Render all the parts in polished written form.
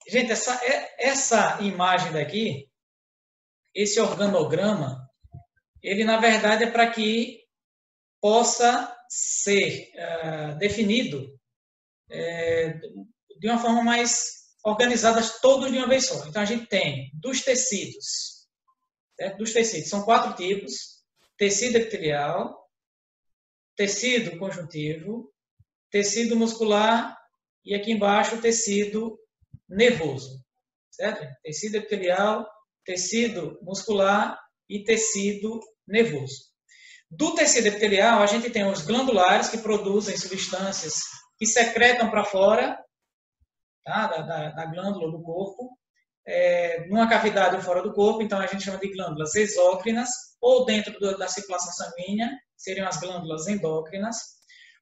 Gente, essa imagem daqui, esse organograma, ele na verdade é para que possa ser definido de uma forma mais organizada, todos de uma vez só. Então a gente tem dos tecidos, certo? Dos tecidos, são 4 tipos: tecido epitelial, tecido conjuntivo, tecido muscular e aqui embaixo o tecido nervoso, certo? Tecido epitelial, tecido muscular e tecido nervoso. Do tecido epitelial, a gente tem os glandulares, que produzem substâncias que secretam para fora, tá? da glândula do corpo, numa cavidade ou fora do corpo, então a gente chama de glândulas exócrinas, ou dentro da circulação sanguínea, seriam as glândulas endócrinas.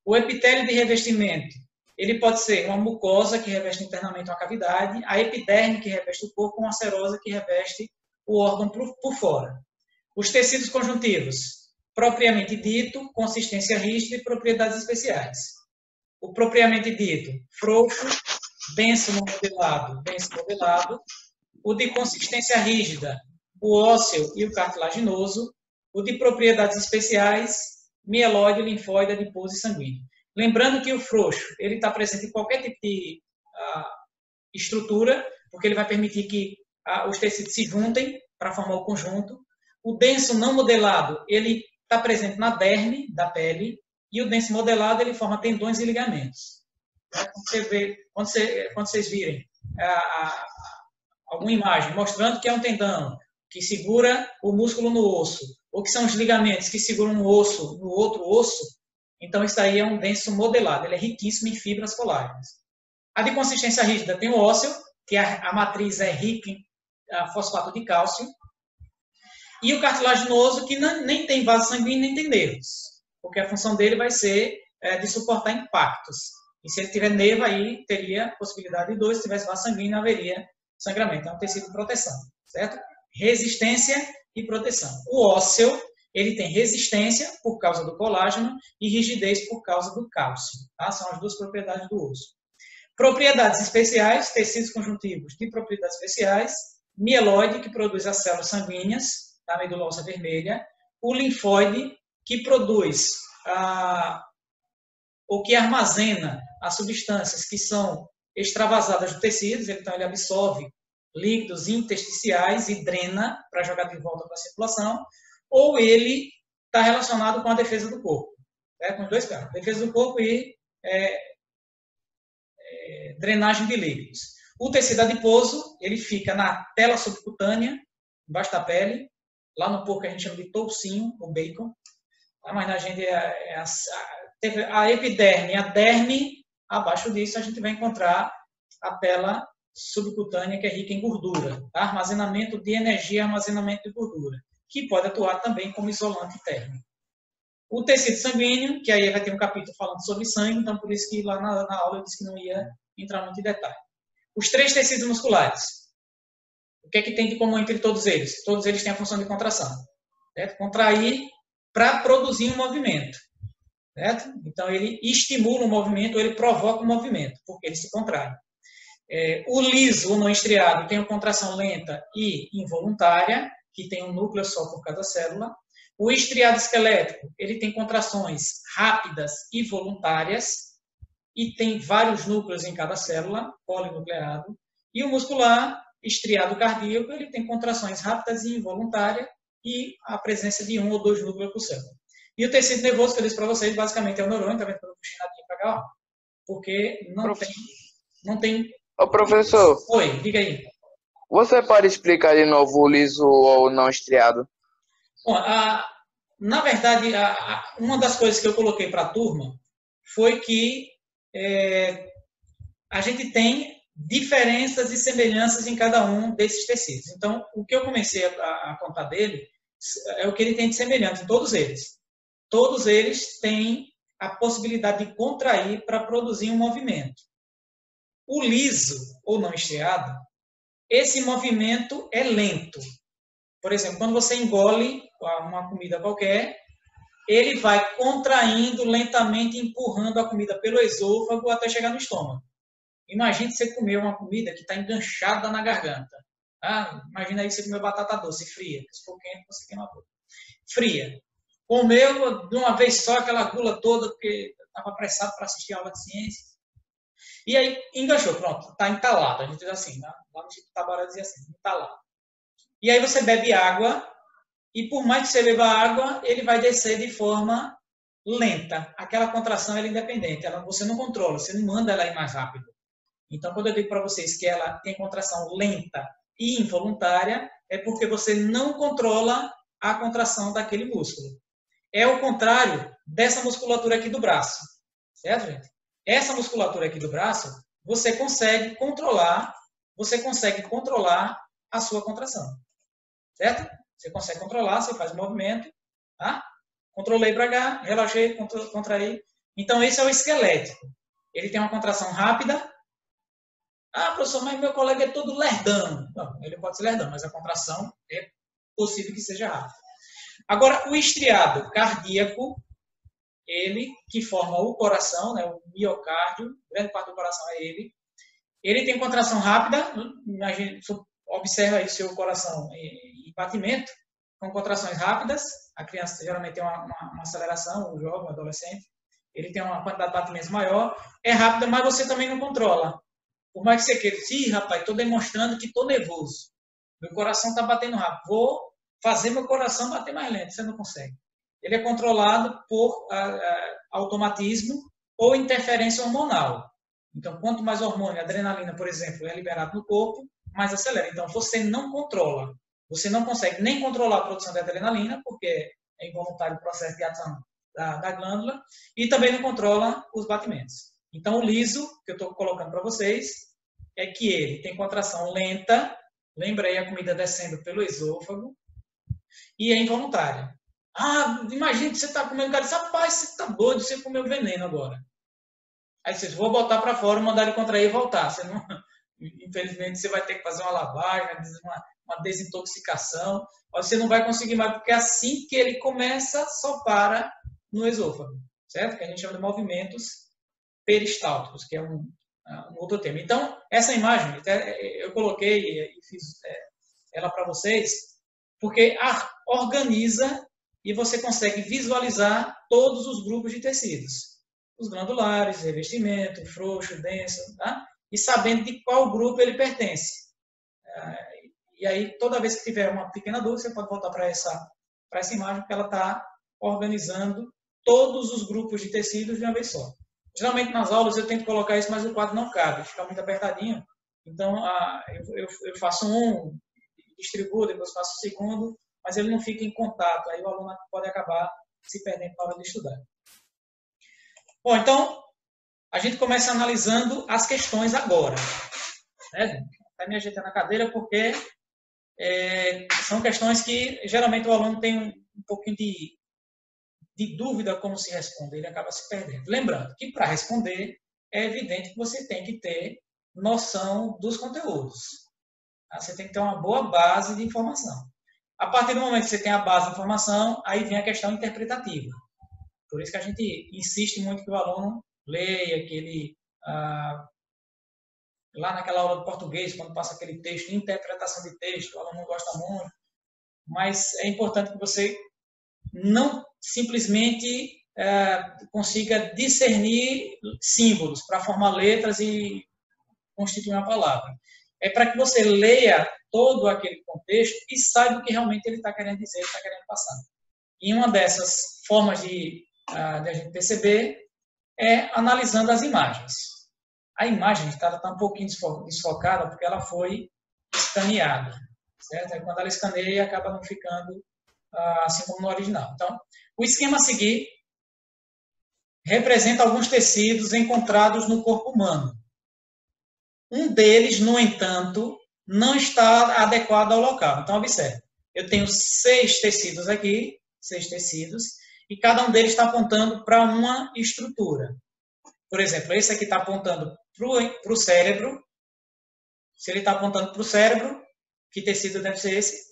O epitélio de revestimento, ele pode ser uma mucosa que reveste internamente uma cavidade, a epiderme que reveste o corpo, uma serosa que reveste o órgão por fora. Os tecidos conjuntivos, propriamente dito, consistência rígida e propriedades especiais. O propriamente dito, frouxo, denso modelado, o de consistência rígida, o ósseo e o cartilaginoso, o de propriedades especiais, mieloide, linfóide, adiposo e sanguíneo. Lembrando que o frouxo, ele está presente em qualquer tipo de estrutura, porque ele vai permitir que os tecidos se juntem para formar o conjunto. O denso não modelado, ele está presente na derme da pele, e o denso modelado, ele forma tendões e ligamentos. Quando vocês virem alguma imagem mostrando que é um tendão que segura o músculo no osso, ou que são os ligamentos que seguram um osso no outro osso, então isso aí é um denso modelado, ele é riquíssimo em fibras colágenas. A de consistência rígida tem o ósseo, que a matriz é rica em fosfato de cálcio, e o cartilaginoso, que nem tem vaso sanguíneo, nem tem nervos, porque a função dele vai ser de suportar impactos. E se ele tiver nervo, aí teria possibilidade de dor, se tivesse vaso sanguíneo, haveria sangramento. É um tecido de proteção, certo? Resistência e proteção. O ósseo, ele tem resistência por causa do colágeno e rigidez por causa do cálcio. Tá? São as duas propriedades do osso. Propriedades especiais, tecidos conjuntivos de propriedades especiais, mieloide, que produz as células sanguíneas, a medula óssea vermelha, o linfóide, que produz ou que armazena as substâncias que são extravasadas do tecido, então ele absorve líquidos intersticiais e drena para jogar de volta para a circulação, ou ele está relacionado com a defesa do corpo, com os dois casos, defesa do corpo e drenagem de líquidos. O tecido adiposo, ele fica na tela subcutânea, embaixo da pele, lá no porco a gente chama de toucinho, ou bacon, mas na gente a epiderme e a derme, abaixo disso a gente vai encontrar a tela subcutânea, que é rica em gordura, tá? Armazenamento de energia, armazenamento de gordura, que pode atuar também como isolante térmico. O tecido sanguíneo, que aí vai ter um capítulo falando sobre sangue, então por isso que lá na aula eu disse que não ia entrar muito em detalhe. Os 3 tecidos musculares. O que é que tem de comum entre todos eles? Todos eles têm a função de contração, certo? Contrair para produzir um movimento, certo? Então ele estimula o movimento, ou ele provoca o movimento, porque ele se contrai. O liso, o não estriado, tem uma contração lenta e involuntária, que tem um núcleo só por cada célula. O estriado esquelético, ele tem contrações rápidas e voluntárias, e tem vários núcleos em cada célula, polinucleado. E o muscular, estriado cardíaco, ele tem contrações rápidas e involuntárias, e a presença de 1 ou 2 núcleos por célula. E o tecido nervoso, que eu disse para vocês, basicamente é o neurônio, tá vendo que eu puxei nadinho para cá, ó, porque não tem... Ô, professor. Oi, diga aí. Você pode explicar de novo o liso ou não estriado? Bom, na verdade, uma das coisas que eu coloquei para a turma foi que a gente tem diferenças e semelhanças em cada um desses tecidos. Então, o que eu comecei a contar dele é o que ele tem de semelhante em todos eles. Todos eles têm a possibilidade de contrair para produzir um movimento. O liso, ou não estriado, esse movimento é lento. Por exemplo, quando você engole uma comida qualquer, ele vai contraindo lentamente, empurrando a comida pelo esôfago até chegar no estômago. Imagine você comer uma comida que está enganchada na garganta. Ah, imagina aí você comer batata doce fria. Se for quente, você queima a boca. Fria. Comeu de uma vez só aquela gula toda, porque estava apressado para assistir a aula de ciência. E aí enganchou, pronto, está entalado. A gente diz assim, lá no Chico Tabaré dizia assim, entalado. E aí você bebe água, e por mais que você beba água, ele vai descer de forma lenta. Aquela contração é independente, você não controla, você não manda ela ir mais rápido. Então, quando eu digo para vocês que ela tem contração lenta e involuntária, é porque você não controla a contração daquele músculo. É o contrário dessa musculatura aqui do braço. Certo, gente? Essa musculatura aqui do braço, você consegue controlar a sua contração. Certo? Você consegue controlar, você faz o movimento, tá? Controlei para cá, relaxei, contraí. Então, esse é o esquelético. Ele tem uma contração rápida. Ah, professor, mas meu colega é todo lerdão. Não, ele pode ser lerdão, mas a contração é possível que seja rápida. Agora, o estriado cardíaco, ele que forma o coração, né, o miocárdio, grande parte do coração é ele. Ele tem contração rápida, imagine, observa aí o seu coração em batimento, com contrações rápidas. A criança geralmente tem uma aceleração, o jovem, o adolescente, ele tem uma quantidade de batimentos maior, é rápida, mas você também não controla. Por mais que você queira, sim, rapaz, estou demonstrando que estou nervoso. Meu coração está batendo rápido. Vou fazer meu coração bater mais lento. Você não consegue. Ele é controlado por automatismo ou interferência hormonal. Então, quanto mais hormônio, adrenalina, por exemplo, é liberado no corpo, mais acelera. Então, você não controla. Você não consegue nem controlar a produção de adrenalina, porque é involuntário o processo de ação da glândula, e também não controla os batimentos. Então, o liso, que eu estou colocando para vocês, é que ele tem contração lenta, lembra aí a comida descendo pelo esôfago, e é involuntária. Ah, imagina que você está comendo, cara, rapaz, você está doido, você comeu veneno agora. Aí vocês vão botar para fora, mandar ele contrair e voltar. Você não, infelizmente, você vai ter que fazer uma lavagem, uma desintoxicação, você não vai conseguir mais, porque assim que ele começa, só para no esôfago, certo? Que a gente chama de movimentos peristálticos, que é um outro tema. Então, essa imagem, eu coloquei e fiz ela para vocês, porque organiza e você consegue visualizar todos os grupos de tecidos. Os glandulares, revestimento, frouxo, denso, tá? E sabendo de qual grupo ele pertence. E aí, toda vez que tiver uma pequena dúvida, você pode voltar para essa imagem, porque ela está organizando todos os grupos de tecidos de uma vez só. Geralmente nas aulas eu tento colocar isso, mas o quadro não cabe, fica muito apertadinho. Então eu faço um, distribuo, depois faço o segundo, mas ele não fica em contato. Aí o aluno pode acabar se perdendo na hora de estudar. Bom, então a gente começa analisando as questões agora. Vai me ajeitar na cadeira porque são questões que geralmente o aluno tem um pouquinho de dúvida como se responde, ele acaba se perdendo. Lembrando que para responder é evidente que você tem que ter noção dos conteúdos. Tá? Você tem que ter uma boa base de informação. A partir do momento que você tem a base de informação, aí vem a questão interpretativa. Por isso que a gente insiste muito que o aluno leia, que ele, lá naquela aula de português, quando passa aquele texto, interpretação de texto, o aluno não gosta muito, mas é importante que você não simplesmente consiga discernir símbolos para formar letras e constituir uma palavra. É para que você leia todo aquele contexto e saiba o que realmente ele está querendo dizer, está querendo passar. E uma dessas formas de a gente perceber é analisando as imagens. A imagem está um pouquinho desfocada porque ela foi escaneada. Certo? Aí, quando ela escaneia, acaba não ficando assim como no original. Então, o esquema a seguir representa alguns tecidos encontrados no corpo humano. Um deles, no entanto, não está adequado ao local. Então, observe. Eu tenho 6 tecidos aqui, 6 tecidos, e cada um deles está apontando para uma estrutura. Por exemplo, esse aqui está apontando para o cérebro. Se ele está apontando para o cérebro, que tecido deve ser esse?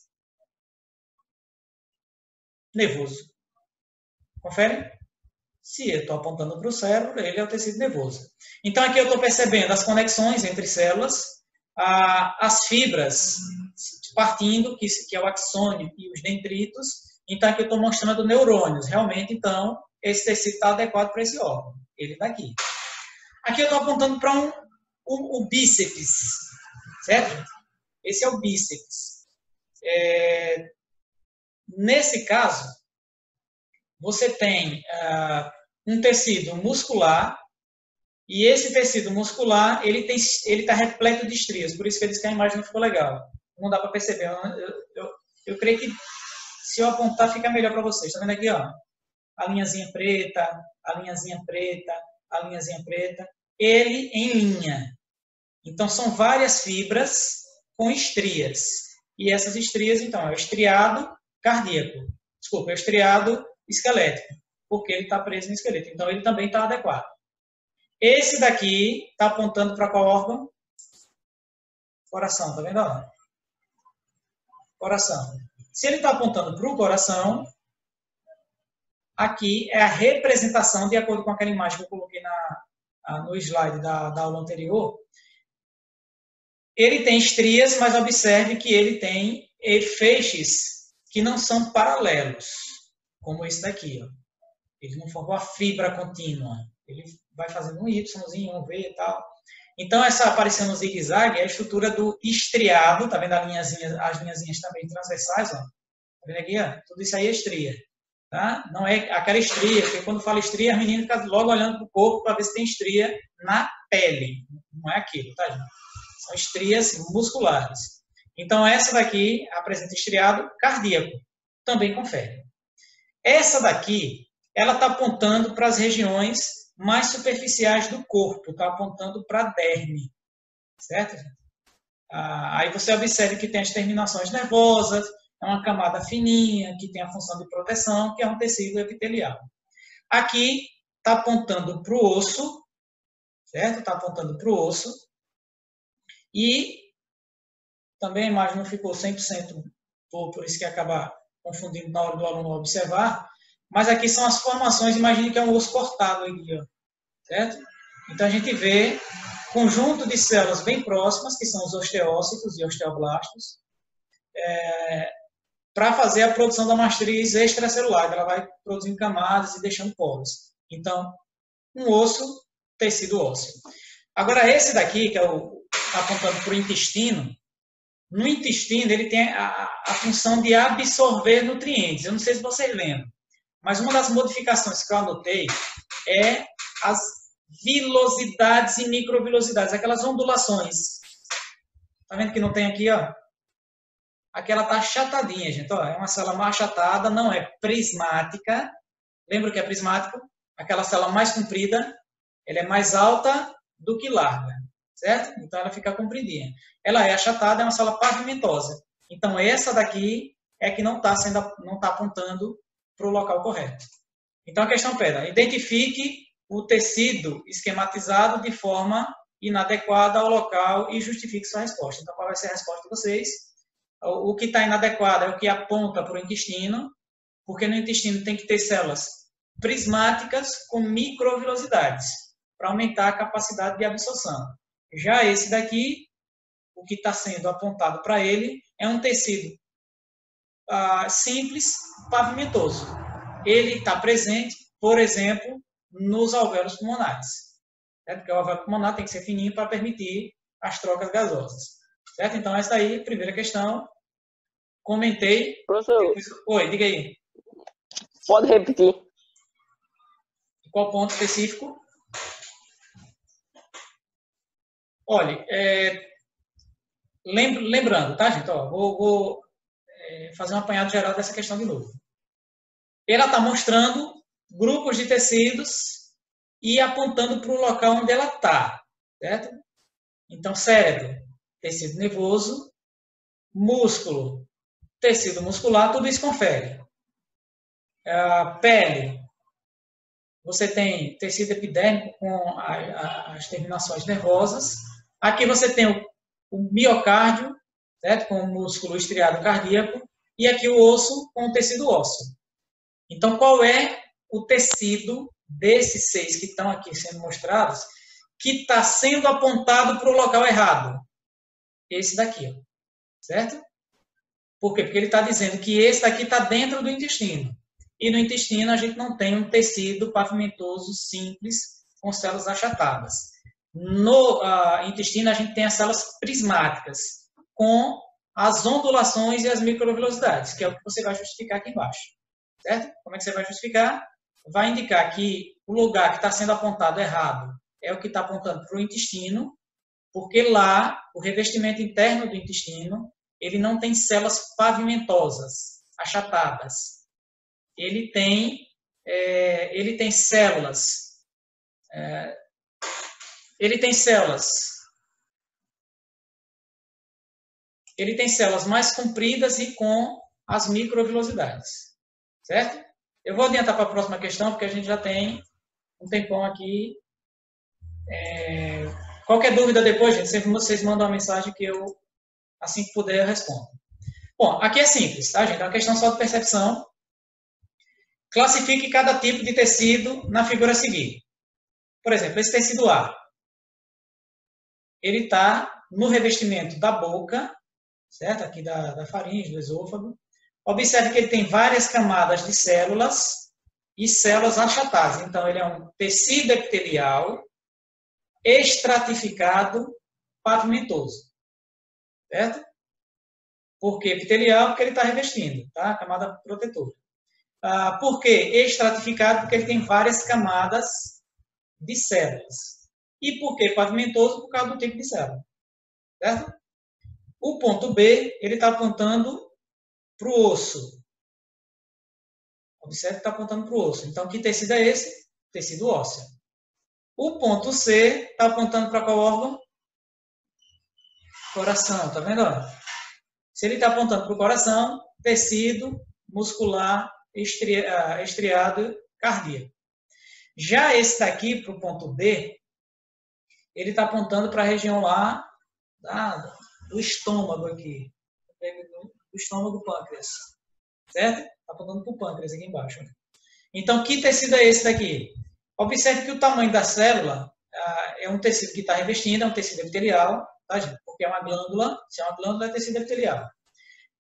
Nervoso. Confere? Se eu estou apontando para o cérebro, ele é o tecido nervoso. Então, aqui eu estou percebendo as conexões entre células, as fibras partindo, que é o axônio e os dendritos. Então, aqui eu estou mostrando neurônios. Realmente, então, esse tecido está adequado para esse órgão. Ele está aqui. Aqui eu estou apontando para o bíceps, certo? Esse é o bíceps. Nesse caso, você tem um tecido muscular, e esse tecido muscular, ele está repleto de estrias, por isso que eu disse que a imagem não ficou legal. Não dá para perceber. Eu creio que se eu apontar fica melhor para vocês. Está vendo aqui, ó? A linhazinha preta, a linhazinha preta, a linhazinha preta. Ele em linha. Então, são várias fibras com estrias. E essas estrias, então, é o estriado cardíaco. Desculpa, é o estriado esquelético, porque ele está preso no esqueleto. Então, ele também está adequado. Esse daqui está apontando para qual órgão? Coração, tá vendo? Coração. Se ele está apontando para o coração, aqui é a representação, de acordo com aquela imagem que eu coloquei no slide da aula anterior. Ele tem estrias, mas observe que ele tem feixes que não são paralelos, como esse daqui. Ó. Ele não forma uma fibra contínua. Ele vai fazendo um Yzinho, um V e tal. Então, essa aparecendo no zigue-zague é a estrutura do estriado. Tá vendo as linhazinhas também transversais? Ó. Tá vendo aqui? Ó? Tudo isso aí é estria. Tá? Não é aquela estria, porque quando fala estria, a menina fica logo olhando para o corpo para ver se tem estria na pele. Não é aquilo, tá, gente? São estrias musculares. Então, essa daqui apresenta estriado cardíaco. Também confere. Essa daqui, ela está apontando para as regiões mais superficiais do corpo. Está apontando para a derme. Certo? Aí você observa que tem as terminações nervosas, é uma camada fininha, que tem a função de proteção, que é um tecido epitelial. Aqui está apontando para o osso, certo? Está apontando para o osso. E também a imagem não ficou 100%, por isso que acaba confundindo na hora do aluno observar, mas aqui são as formações, imagine que é um osso cortado aqui, ó, certo? Então a gente vê conjunto de células bem próximas, que são os osteócitos e osteoblastos, para fazer a produção da matriz extracelular, ela vai produzindo camadas e deixando poros. Então, um osso, tecido ósseo. Agora, esse daqui, que é está apontando para o intestino, no intestino ele tem a função de absorver nutrientes. Eu não sei se vocês lembram, mas uma das modificações que eu anotei é as vilosidades e microvilosidades, aquelas ondulações. Está vendo que não tem aqui, ó? Aqui ela está achatadinha, gente. Ó, é uma célula mais achatada, não é prismática. Lembra o que é prismático? Aquela célula mais comprida, ela é mais alta do que larga, certo? Então ela fica compridinha. Ela é achatada, é uma célula pavimentosa. Então essa daqui é que não está apontando para o local correto. Então a questão pede, identifique o tecido esquematizado de forma inadequada ao local e justifique sua resposta. Então qual vai ser a resposta de vocês? O que está inadequado é o que aponta para o intestino, porque no intestino tem que ter células prismáticas com microvilosidades, para aumentar a capacidade de absorção. Já esse daqui, o que está sendo apontado para ele, é um tecido simples, pavimentoso. Ele está presente, por exemplo, nos alvéolos pulmonares. Certo? Porque o alvéolo pulmonar tem que ser fininho para permitir as trocas gasosas. Certo? Então, essa aí, primeira questão. Comentei. Professor, Oi, diga aí. pode repetir. Qual ponto específico? Olha, lembrando, tá, gente? Ó, vou fazer um apanhado geral dessa questão de novo. Ela está mostrando grupos de tecidos e apontando para o local onde ela está, certo? Então, cérebro, tecido nervoso, músculo, tecido muscular, tudo isso confere. Pele, você tem tecido epidérmico com as terminações nervosas. Aqui você tem o miocárdio, certo? Com o músculo estriado cardíaco, e aqui o osso com o tecido ósseo. Então, qual é o tecido desses 6 que estão aqui sendo mostrados, que está sendo apontado para o local errado. Esse daqui, ó, certo? Por quê? Porque ele está dizendo que esse daqui está dentro do intestino. E no intestino a gente não tem um tecido pavimentoso simples com células achatadas. No intestino a gente tem as células prismáticas com as ondulações e as microvelocidades, que é o que você vai justificar aqui embaixo. Certo? Como é que você vai justificar? Vai indicar que o lugar que está sendo apontado errado é o que está apontando para o intestino, porque lá o revestimento interno do intestino ele não tem células pavimentosas, achatadas. Ele tem células. Ele tem células mais compridas e com as microvelocidades. Certo? Eu vou adiantar para a próxima questão, porque a gente já tem um tempão aqui. Qualquer dúvida depois, gente, vocês mandam uma mensagem que eu, assim que puder, eu respondo. Bom, aqui é simples, tá, gente? É uma questão só de percepção. Classifique cada tipo de tecido na figura a seguir. Por exemplo, esse tecido A. Ele está no revestimento da boca, certo? Aqui da faringe, do esôfago. Observe que ele tem várias camadas de células e células achatadas. Então, ele é um tecido epitelial estratificado pavimentoso. Certo? Por que epitelial? Porque ele está revestindo, tá? A camada protetora. Por que estratificado? Porque ele tem várias camadas de células. E por que pavimentoso? Por causa do tipo de célula. Certo? O ponto B, ele está apontando para o osso. Observe que está apontando para o osso. Então, que tecido é esse? Tecido ósseo. O ponto C está apontando para qual órgão? Coração, tá vendo? Se ele está apontando para o coração, tecido muscular estriado cardíaco. Já esse daqui, para o ponto D, ele está apontando para a região lá do estômago aqui. Do estômago, pâncreas. Certo? Está apontando para o pâncreas aqui embaixo. Então, que tecido é esse daqui? Observe que o tamanho da célula é um tecido que está revestindo, é um tecido epitelial, tá, gente? Porque é uma glândula, se é uma glândula, é tecido epitelial.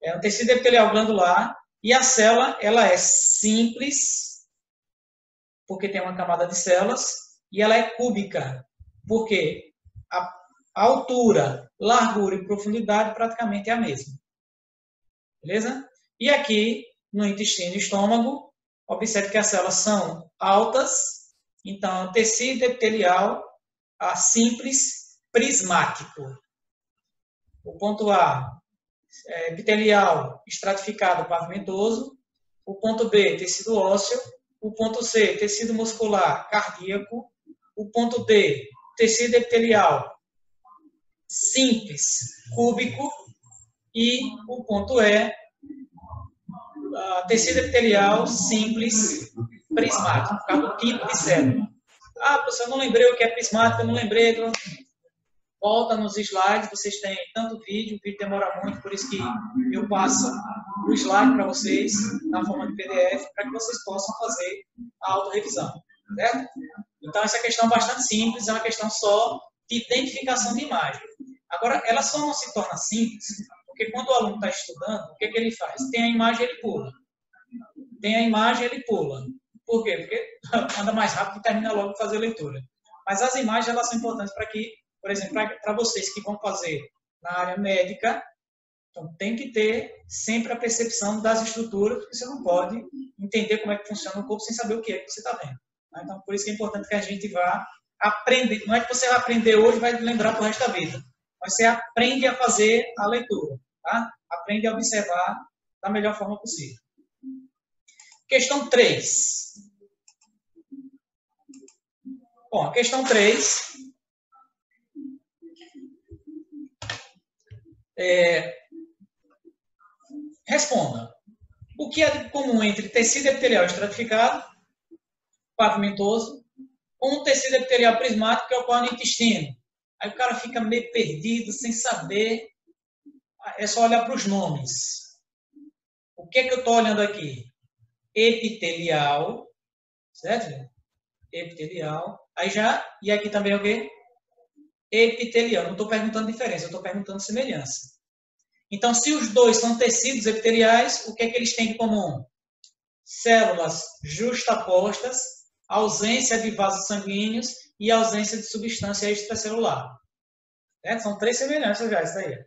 É um tecido epitelial glandular e a célula, ela é simples, porque tem uma camada de células, e ela é cúbica, porque a altura, largura e profundidade praticamente é a mesma. Beleza? E aqui, no intestino e estômago, observe que as células são altas, então, tecido epitelial simples, prismático. O ponto A, epitelial estratificado pavimentoso. O ponto B, tecido ósseo. O ponto C, tecido muscular cardíaco. O ponto D, tecido epitelial simples, cúbico. E o ponto E, tecido epitelial simples, prismático, por causa do tipo de célula. Professor, eu não lembrei o que é prismático, eu não lembrei. Volta nos slides, vocês têm tanto vídeo, o vídeo demora muito, por isso que eu passo o slide para vocês, na forma de PDF, para que vocês possam fazer a autorrevisão. Certo? Então, essa questão é bastante simples, é uma questão só de identificação de imagem. Agora, ela só não se torna simples, porque quando o aluno está estudando, o que ele faz? Tem a imagem, ele pula. Tem a imagem, ele pula. Por quê? Porque anda mais rápido e termina logo de fazer a leitura. Mas as imagens, elas são importantes para que, por exemplo, para vocês que vão fazer na área médica, então tem que ter sempre a percepção das estruturas, porque você não pode entender como é que funciona o corpo sem saber o que é que você está vendo. Então, por isso que é importante que a gente vá aprender. Não é que você vai aprender hoje e vai lembrar para o resto da vida. Mas você aprende a fazer a leitura. Tá? Aprende a observar da melhor forma possível. Questão 3. Bom, a questão 3 responda. O que é comum entre tecido epitelial estratificado, pavimentoso, ou um tecido epitelial prismático que ocorre no intestino? Aí o cara fica meio perdido, sem saber. É só olhar para os nomes. O que é que eu estou olhando aqui? Epitelial certo? Epitelial. Aí já, e aqui também é o quê? Epitelial. Não estou perguntando diferença, eu estou perguntando semelhança. Então, se os dois são tecidos epiteliais, o que é que eles têm em comum? Células justapostas, ausência de vasos sanguíneos e ausência de substância extracelular. São 3 semelhanças já, isso daí.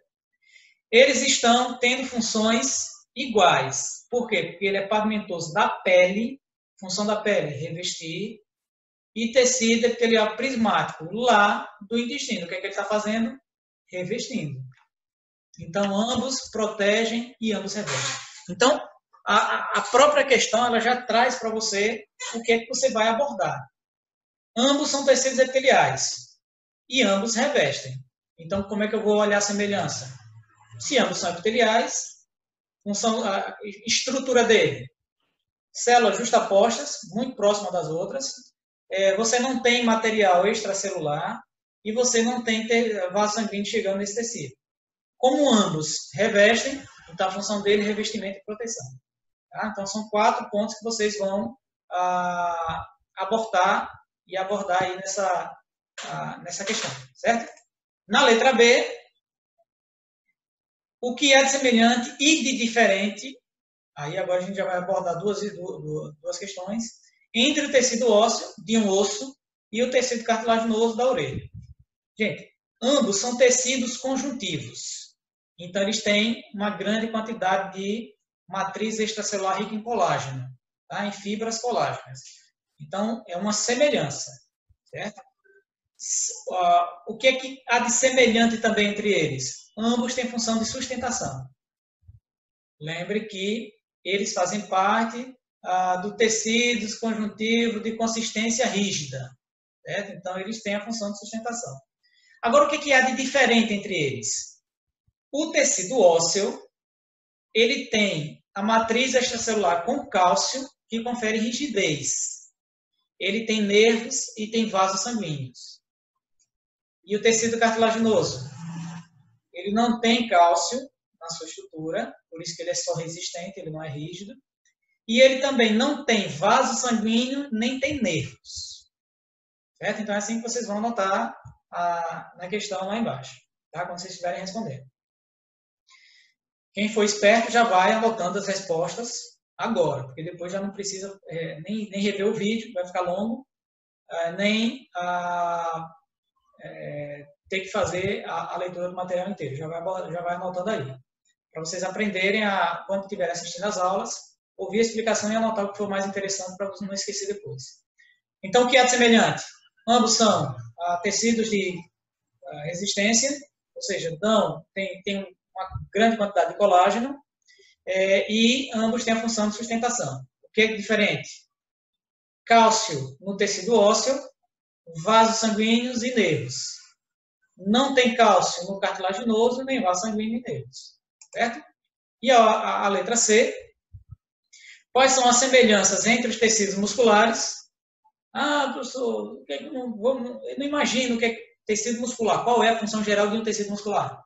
Eles estão tendo funções iguais. Por quê? Porque ele é pavimentoso da pele, função da pele, revestir, e tecido epitelial prismático, lá do intestino. O que é que ele está fazendo? Revestindo. Então, ambos protegem e ambos revestem. Então, a própria questão ela já traz para você o que é que você vai abordar. Ambos são tecidos epiteliais e ambos revestem. Então, como é que eu vou olhar a semelhança? Se ambos são epiteliais, a estrutura dele, células justapostas, muito próximas das outras, você não tem material extracelular e você não tem vaso sanguíneo chegando nesse tecido. Como ambos revestem, então a função dele é revestimento e proteção. Tá? Então, são 4 pontos que vocês vão abordar aí nessa questão, certo? Na letra B, o que é de semelhante e de diferente, aí agora a gente já vai abordar duas questões, entre o tecido ósseo de um osso e o tecido cartilaginoso da orelha. Gente, ambos são tecidos conjuntivos. Então, eles têm uma grande quantidade de matriz extracelular rica em colágeno, tá? Em fibras colágenas. Então, é uma semelhança, certo? O que é que há de semelhante também entre eles? Ambos têm função de sustentação. Lembre que eles fazem parte do tecido conjuntivo de consistência rígida, certo? Então, eles têm a função de sustentação. Agora, o que é que há de diferente entre eles? O tecido ósseo, ele tem a matriz extracelular com cálcio, que confere rigidez. Ele tem nervos e tem vasos sanguíneos. E o tecido cartilaginoso? Ele não tem cálcio na sua estrutura, por isso que ele é só resistente, ele não é rígido. E ele também não tem vaso sanguíneo, nem tem nervos. Certo? Então é assim que vocês vão anotar na questão lá embaixo, tá? Quando vocês estiverem respondendo. Quem for esperto já vai anotando as respostas agora, porque depois já não precisa nem rever o vídeo, vai ficar longo, nem ter que fazer a leitura do material inteiro. Já vai anotando aí. Para vocês aprenderem, quando estiverem assistindo as aulas, ouvir a explicação e anotar o que for mais interessante para você não esquecer depois. Então, o que é de semelhante? Ambos são tecidos de resistência, ou seja, tem uma grande quantidade de colágeno, e ambos têm a função de sustentação. O que é diferente? Cálcio no tecido ósseo, vasos sanguíneos e nervos. Não tem cálcio no cartilaginoso, nem vaso sanguíneo e nervos. Certo? E a letra C. Quais são as semelhanças entre os tecidos musculares? Professor, eu não imagino o que é tecido muscular. Qual é a função geral de um tecido muscular?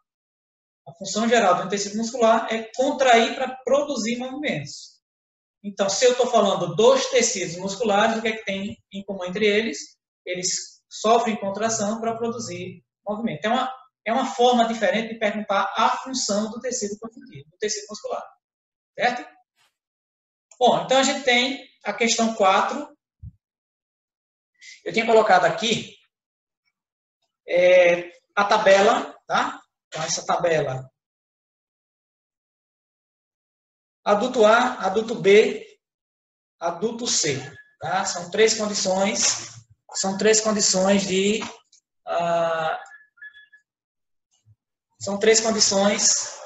A função geral de um tecido muscular é contrair para produzir movimentos. Então, se eu estou falando dos tecidos musculares, o que é que tem em comum entre eles? Eles sofrem contração para produzir movimento. É uma forma diferente de perguntar a função do tecido conjuntivo, do tecido muscular. Certo? Bom, então a gente tem a questão 4. Eu tinha colocado aqui a tabela, tá? Então, essa tabela. Adulto A, adulto B, adulto C. Tá? São 3 condições. São 3 condições de... são 3 condições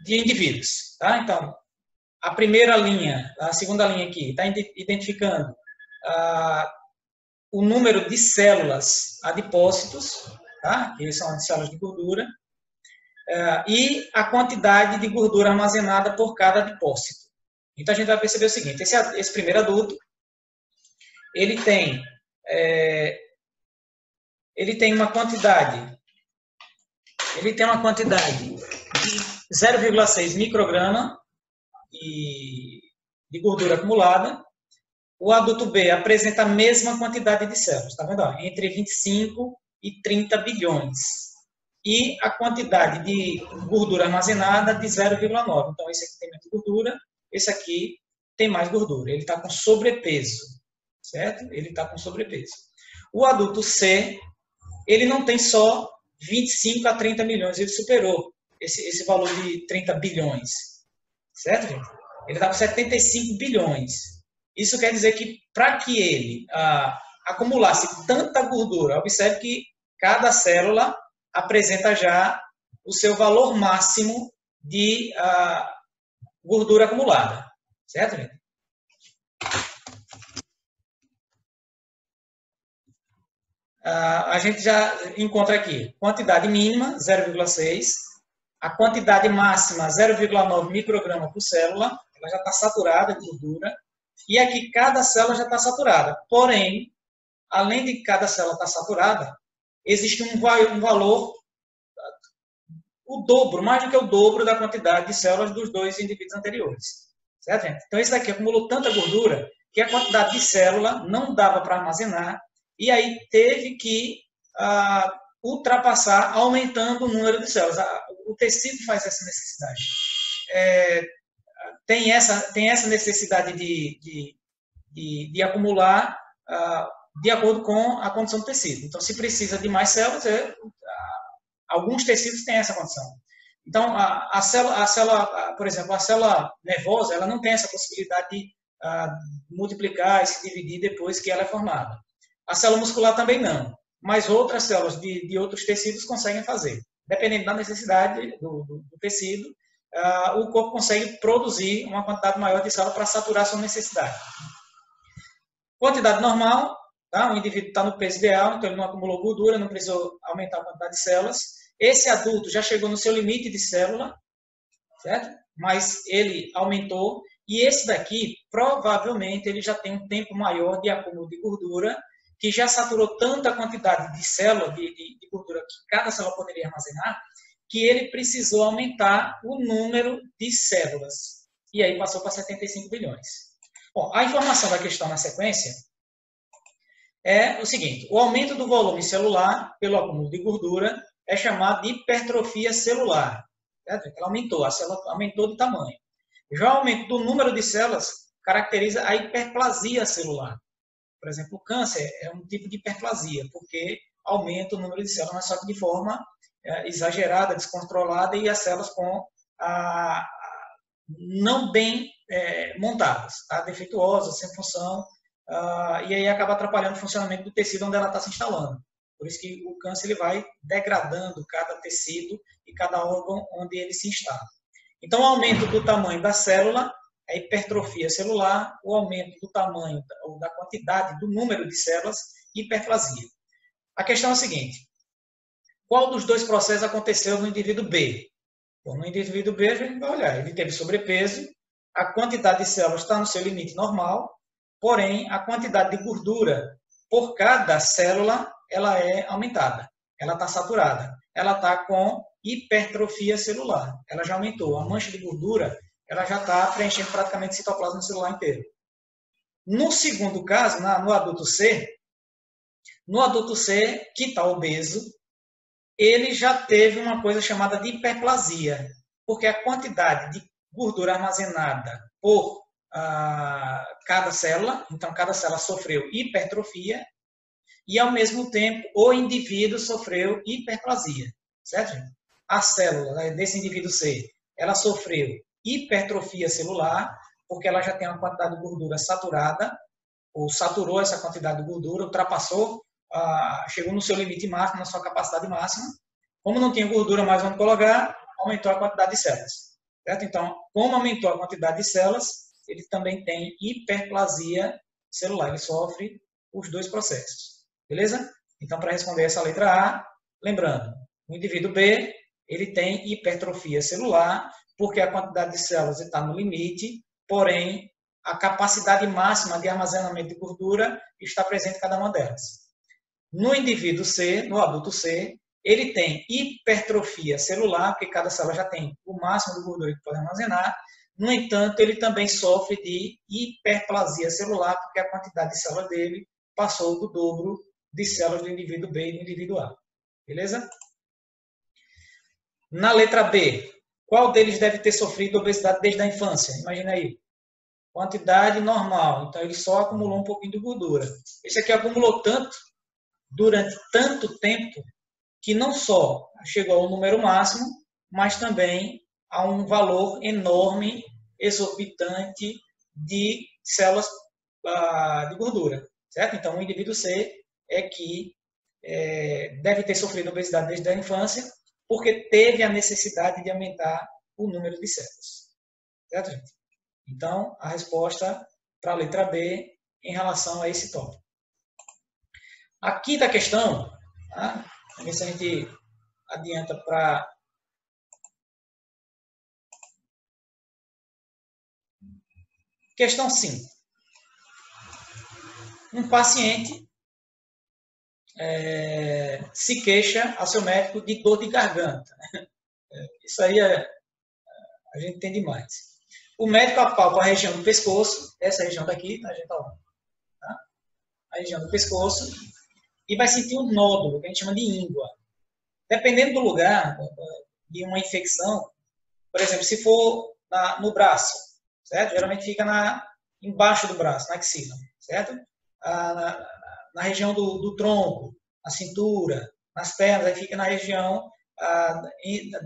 de indivíduos. Tá? Então, a primeira linha, a segunda linha aqui, está identificando o número de células adipócitos, tá? Que são as células de gordura, e a quantidade de gordura armazenada por cada adipócito. Então, a gente vai perceber o seguinte, esse primeiro adulto, ele tem uma quantidade de 0,6 micrograma de gordura acumulada. O adulto B apresenta a mesma quantidade de células, está vendo? Entre 25 e 30 bilhões. E a quantidade de gordura armazenada de 0,9. Então, esse aqui tem menos gordura, esse aqui tem mais gordura. Ele está com sobrepeso, certo? Ele está com sobrepeso. O adulto C, ele não tem só 25 a 30 milhões, ele superou esse valor de 30 bilhões, certo, gente? Ele está com 75 bilhões. Isso quer dizer que, para que ele acumulasse tanta gordura, observe que cada célula apresenta já o seu valor máximo de gordura acumulada, certo, gente? A gente já encontra aqui quantidade mínima, 0,6, a quantidade máxima, 0,9 micrograma por célula, ela já está saturada de gordura, e aqui cada célula já está saturada. Porém, além de cada célula estar saturada, existe um valor, o dobro, mais do que o dobro da quantidade de células dos dois indivíduos anteriores. Certo, gente? Então, esse daqui acumulou tanta gordura que a quantidade de célula não dava para armazenar, e aí teve que ultrapassar, aumentando o número de células. O tecido faz essa necessidade. Tem essa necessidade de acumular de acordo com a condição do tecido. Então, se precisa de mais células, alguns tecidos têm essa condição. Então, a célula, por exemplo, a célula nervosa, ela não tem essa possibilidade de multiplicar e se dividir depois que ela é formada. A célula muscular também não, mas outras células de outros tecidos conseguem fazer. Dependendo da necessidade do tecido, o corpo consegue produzir uma quantidade maior de células para saturar a sua necessidade. Quantidade normal, tá? O indivíduo está no peso ideal, então ele não acumulou gordura, não precisou aumentar a quantidade de células. Esse adulto já chegou no seu limite de célula, certo? Mas ele aumentou, e esse daqui, provavelmente, ele já tem um tempo maior de acúmulo de gordura, que já saturou tanta quantidade de célula, de gordura que cada célula poderia armazenar, que ele precisou aumentar o número de células. E aí passou para 75 bilhões. Bom, a informação da questão na sequência é o seguinte: o aumento do volume celular pelo acúmulo de gordura é chamado de hipertrofia celular. Certo? Ela aumentou, a célula aumentou de tamanho. Já o aumento do número de células caracteriza a hiperplasia celular. Por exemplo, o câncer é um tipo de hiperplasia, porque aumenta o número de células, mas só que de forma exagerada, descontrolada, e as células não bem montadas, tá? Defeituosas, sem função, e aí acaba atrapalhando o funcionamento do tecido onde ela está se instalando. Por isso que o câncer ele vai degradando cada tecido e cada órgão onde ele se instala. Então, o aumento do tamanho da célula é hipertrofia celular, o aumento do tamanho ou da quantidade do número de células, hiperplasia. A questão é a seguinte: qual dos dois processos aconteceu no indivíduo B? Bom, no indivíduo B, a gente vai olhar, ele teve sobrepeso, a quantidade de células está no seu limite normal, porém, a quantidade de gordura por cada célula, ela é aumentada, ela está saturada, ela está com hipertrofia celular, ela já aumentou, a mancha de gordura, ela já está preenchendo praticamente o citoplasma celular inteiro. No segundo caso, no adulto C, que está obeso, ele já teve uma coisa chamada de hiperplasia, porque a quantidade de gordura armazenada por cada célula, então cada célula sofreu hipertrofia, e ao mesmo tempo o indivíduo sofreu hiperplasia, certo? A célula desse indivíduo C, ela sofreu hipertrofia celular, porque ela já tem uma quantidade de gordura saturada, ou saturou essa quantidade de gordura, ultrapassou, chegou no seu limite máximo, na sua capacidade máxima. Como não tinha gordura mais onde colocar, aumentou a quantidade de células. Certo? Então, como aumentou a quantidade de células, ele também tem hiperplasia celular, ele sofre os dois processos. Beleza? Então, para responder essa letra A, lembrando, o indivíduo B, ele tem hipertrofia celular, porque a quantidade de células está no limite, porém, a capacidade máxima de armazenamento de gordura está presente em cada uma delas. No indivíduo C, no adulto C, ele tem hipertrofia celular, porque cada célula já tem o máximo de gordura que pode armazenar, No entanto, ele também sofre de hiperplasia celular, porque a quantidade de células dele passou do dobro de células do indivíduo B e do indivíduo A. Beleza? Na letra B, qual deles deve ter sofrido obesidade desde a infância? Imagina aí. Quantidade normal. Então, ele só acumulou um pouquinho de gordura. Esse aqui acumulou tanto, durante tanto tempo, que não só chegou ao número máximo, mas também a um valor enorme, exorbitante de células de gordura. Certo? Então, o indivíduo C é que deve ter sofrido obesidade desde a infância, porque teve a necessidade de aumentar o número de células. Certo, gente? Então, a resposta para a letra B em relação a esse tópico. A quinta questão, tá? Vamos ver se a gente adianta para... Questão 5. Um paciente se queixa ao seu médico de dor de garganta. Isso aí a gente tem demais. O médico apalpa a região do pescoço, essa região daqui, a gente tá vendo, tá? A região do pescoço, e vai sentir um nódulo, que a gente chama de íngua. Dependendo do lugar de uma infecção, por exemplo, se for no braço, certo? Geralmente fica embaixo do braço, na axila, certo? Na região do tronco, na cintura, nas pernas, aí fica na região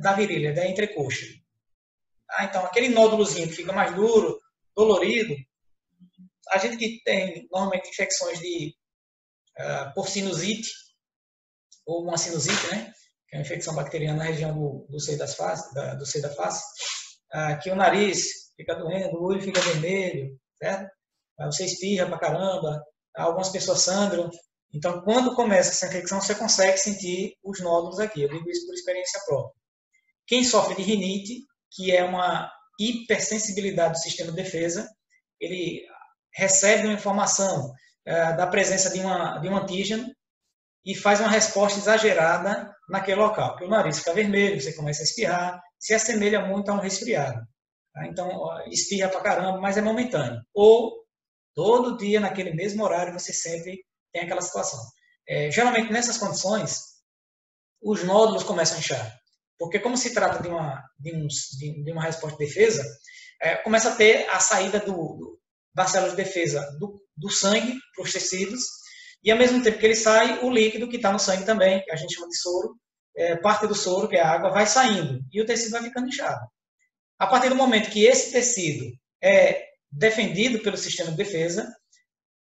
da virilha, da entrecoxa. Então, aquele nódulozinho que fica mais duro, dolorido, a gente que tem normalmente infecções por sinusite, ou uma sinusite, né? Que é uma infecção bacteriana na região do seio da face, que o nariz fica doendo, o olho fica vermelho, certo? Você espirra pra caramba, algumas pessoas sangram. Então, quando começa essa infecção, você consegue sentir os nódulos aqui. Eu digo isso por experiência própria. Quem sofre de rinite, que é uma hipersensibilidade do sistema de defesa, ele recebe uma informação da presença de um antígeno e faz uma resposta exagerada naquele local. Porque o nariz fica vermelho, você começa a espirrar, se assemelha muito a um resfriado. Então, espirra pra caramba, mas é momentâneo. Ou, todo dia, naquele mesmo horário, você sempre tem aquela situação. Geralmente, nessas condições, os nódulos começam a inchar. Porque como se trata de uma resposta de defesa, começa a ter a saída das células de defesa do sangue para os tecidos, e ao mesmo tempo que ele sai, o líquido que está no sangue também, que a gente chama de soro, parte do soro, que é a água, vai saindo, e o tecido vai ficando inchado. A partir do momento que esse tecido é defendido pelo sistema de defesa,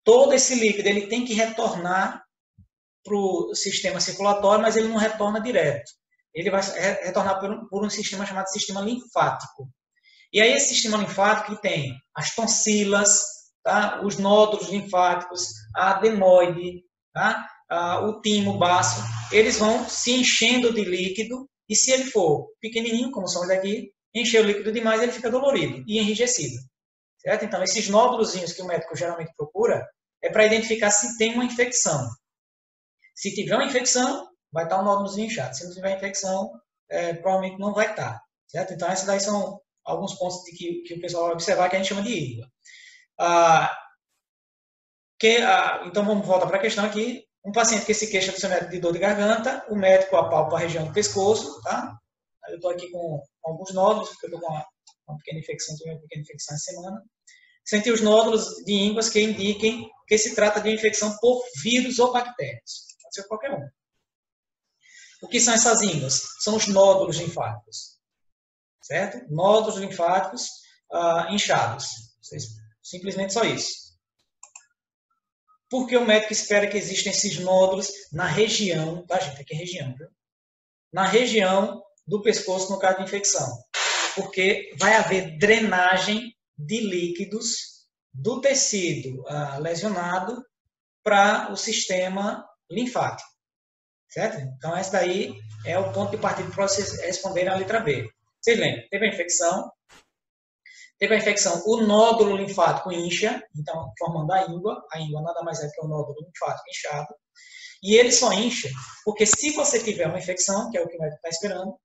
todo esse líquido ele tem que retornar para o sistema circulatório, mas ele não retorna direto. Ele vai retornar por um sistema chamado sistema linfático. E aí esse sistema linfático tem as tonsilas, tá? Os nódulos linfáticos, a adenoide, tá? O timo, o baço, eles vão se enchendo de líquido, e se ele for pequenininho, como somos aqui, encher o líquido demais, ele fica dolorido e enrijecido. Certo? Então, esses nódulozinhos que o médico geralmente procura é para identificar se tem uma infecção. Se tiver uma infecção, vai estar um nódulozinho inchado. Se não tiver infecção, provavelmente não vai estar. Certo? Então, esses daí são alguns pontos que o pessoal vai observar que a gente chama de íngua. Então, vamos voltar para a questão aqui. Um paciente que se queixa do seu médico de dor de garganta, o médico apalpa a região do pescoço, tá? Eu estou aqui com alguns nódulos, porque eu estou com uma pequena infecção, tive uma pequena infecção essa semana. Senti os nódulos de ínguas que indiquem que se trata de uma infecção por vírus ou bactérias. Pode ser qualquer um. O que são essas ínguas? São os nódulos linfáticos. Certo? Nódulos linfáticos inchados. Simplesmente só isso. Por que o médico espera que existam esses nódulos na região, tá, gente? Aqui é região, viu? Na região do pescoço, no caso de infecção. Porque vai haver drenagem de líquidos do tecido lesionado para o sistema linfático. Certo? Então, esse daí é o ponto de partida para vocês responderem a letra B. Vocês lembram? Teve a infecção, o nódulo linfático incha, então, formando a íngua. A íngua nada mais é que o nódulo linfático inchado. E ele só incha porque se você tiver uma infecção, que é o que o médico está esperando,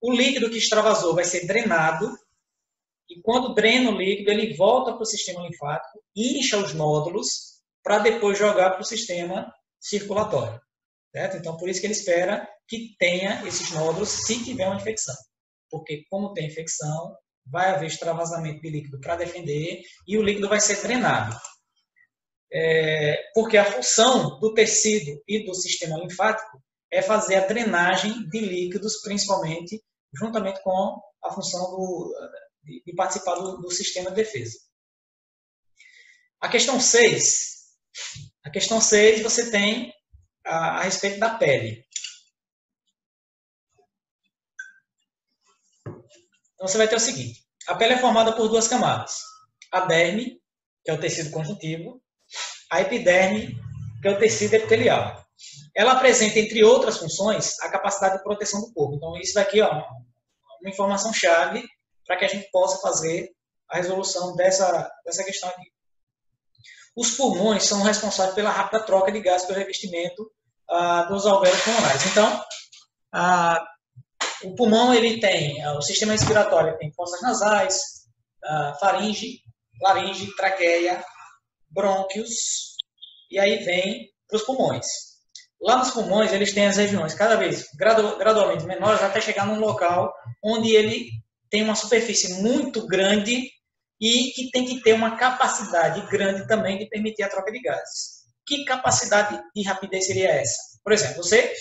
o líquido que extravasou vai ser drenado e quando drena o líquido, ele volta para o sistema linfático, incha os nódulos, para depois jogar para o sistema circulatório. Certo? Então, por isso que ele espera que tenha esses nódulos se tiver uma infecção. Porque, como tem infecção, vai haver extravasamento de líquido para defender e o líquido vai ser drenado. Porque a função do tecido e do sistema linfático é fazer a drenagem de líquidos, principalmente, juntamente com a função de participar do sistema de defesa. A questão 6. A questão 6 você tem a respeito da pele. Então, você vai ter o seguinte. A pele é formada por 2 camadas. A derme, que é o tecido conjuntivo, a epiderme, que é o tecido epitelial. Ela apresenta, entre outras funções, a capacidade de proteção do corpo. Então, isso daqui é uma informação-chave para que a gente possa fazer a resolução dessa questão aqui. Os pulmões são responsáveis pela rápida troca de gás pelo revestimento dos alvéolos pulmonares. Então, o pulmão ele tem, o sistema respiratório tem fossas nasais, faringe, laringe, traqueia, brônquios, e aí vem para os pulmões. Lá nos pulmões, eles têm as regiões cada vez gradualmente menores, até chegar num local onde ele tem uma superfície muito grande e que tem que ter uma capacidade grande também de permitir a troca de gases. Que capacidade de rapidez seria essa? Por exemplo, você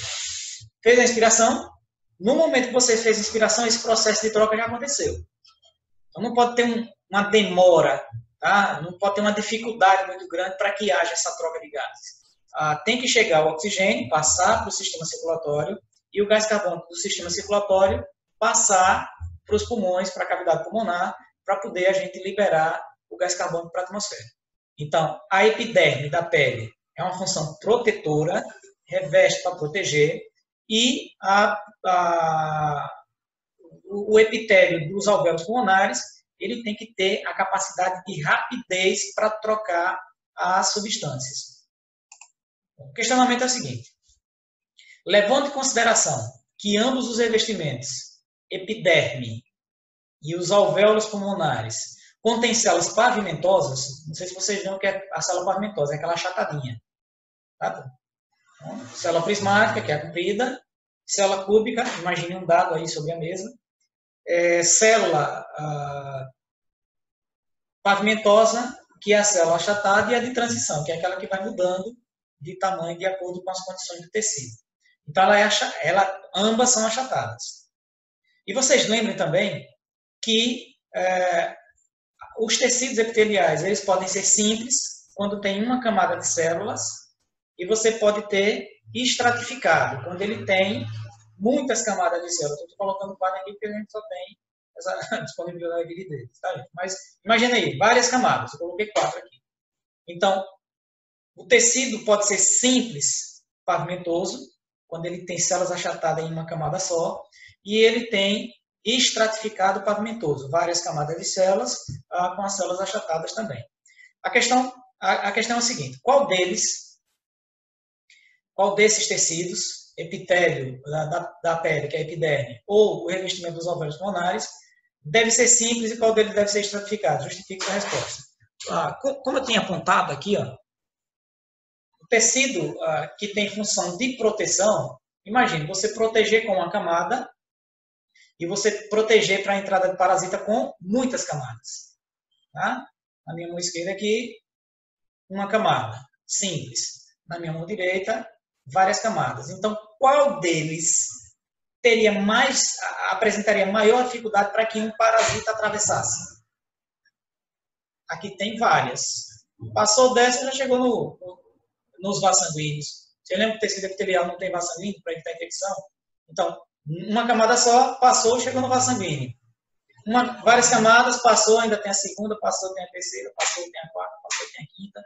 fez a inspiração, no momento que você fez a inspiração, esse processo de troca já aconteceu. Então não pode ter uma demora, tá? Não pode ter uma dificuldade muito grande para que haja essa troca de gases. Tem que chegar o oxigênio, passar para o sistema circulatório, e o gás carbônico do sistema circulatório passar para os pulmões, para a cavidade pulmonar, para poder a gente liberar o gás carbônico para a atmosfera. Então, a epiderme da pele é uma função protetora, reveste para proteger, e o epitélio dos alvéolos pulmonares, ele tem que ter a capacidade de rapidez para trocar as substâncias. O questionamento é o seguinte: levando em consideração que ambos os revestimentos, epiderme e os alvéolos pulmonares, contêm células pavimentosas, não sei se vocês viram o que é a célula pavimentosa, é aquela achatadinha. Tá? Então, célula prismática, que é a comprida, célula cúbica, imagine um dado aí sobre a mesa, célula pavimentosa, que é a célula achatada, e a de transição, que é aquela que vai mudando de tamanho de acordo com as condições do tecido. Então, ambas são achatadas. E vocês lembrem também que os tecidos epiteliais eles podem ser simples, quando tem uma camada de células, e você pode ter estratificado, quando ele tem muitas camadas de células. Estou colocando 4 aqui porque a gente só tem essa disponibilidade deles. Tá? Mas imagina aí, várias camadas. Eu coloquei 4 aqui. Então, o tecido pode ser simples, pavimentoso, quando ele tem células achatadas em uma camada só, e ele tem estratificado pavimentoso, várias camadas de células, com as células achatadas também. A questão é a seguinte: qual desses tecidos, epitélio da pele, que é a epiderme, ou o revestimento dos alvéolos pulmonares, deve ser simples e qual deles deve ser estratificado? Justifique sua resposta. Como eu tinha apontado aqui, o tecido que tem função de proteção, imagine, você proteger com uma camada e você proteger para a entrada de parasita com muitas camadas. Tá? Na minha mão esquerda aqui, uma camada, simples. Na minha mão direita, várias camadas. Então, qual deles apresentaria maior dificuldade para que um parasita atravessasse? Aqui tem várias. Passou dessa, já chegou nos vasos sanguíneos. Você lembra que o tecido epitelial não tem vaso sanguíneo para evitar infecção? Então, uma camada só, passou, chegou no vaso sanguíneo. Várias camadas, passou, ainda tem a segunda, passou, tem a terceira, passou, tem a quarta, passou, tem a quinta.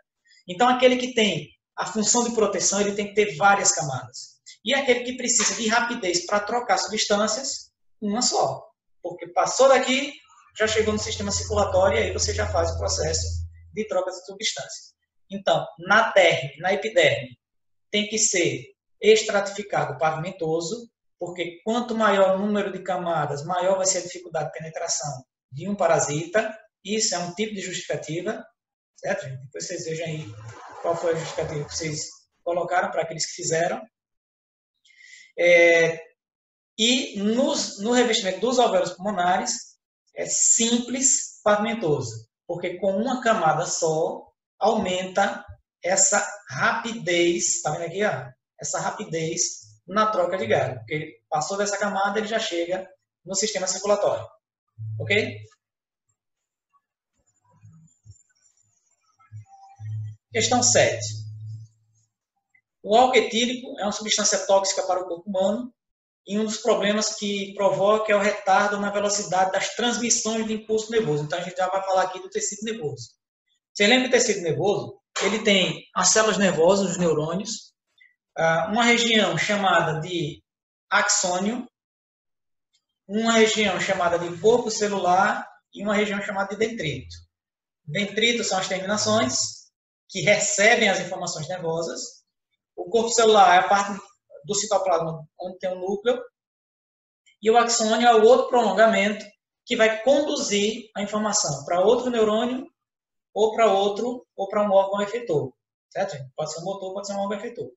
Então, aquele que tem a função de proteção, ele tem que ter várias camadas. E aquele que precisa de rapidez para trocar substâncias, uma só. Porque passou daqui, já chegou no sistema circulatório e aí você já faz o processo de troca de substâncias. Então, na derme, na epiderme, tem que ser estratificado pavimentoso, porque quanto maior o número de camadas, maior vai ser a dificuldade de penetração de um parasita. Isso é um tipo de justificativa, certo? Depois vocês vejam aí qual foi a justificativa que vocês colocaram para aqueles que fizeram. E no revestimento dos alvéolos pulmonares, é simples pavimentoso, porque com uma camada só, aumenta essa rapidez, está vendo aqui? Ó? Essa rapidez na troca de gás, porque passou dessa camada, ele já chega no sistema circulatório. Ok? Questão 7. O álcool etílico é uma substância tóxica para o corpo humano e um dos problemas que provoca é o retardo na velocidade das transmissões do impulso nervoso. Então, a gente já vai falar aqui do tecido nervoso. Você lembra do tecido nervoso? Ele tem as células nervosas, os neurônios, uma região chamada de axônio, uma região chamada de corpo celular e uma região chamada de dendrito. Dendrito são as terminações que recebem as informações nervosas. O corpo celular é a parte do citoplasma onde tem o núcleo. E o axônio é o outro prolongamento que vai conduzir a informação para outro neurônio ou para um órgão efetor. Certo? Pode ser um motor, pode ser um órgão efetor.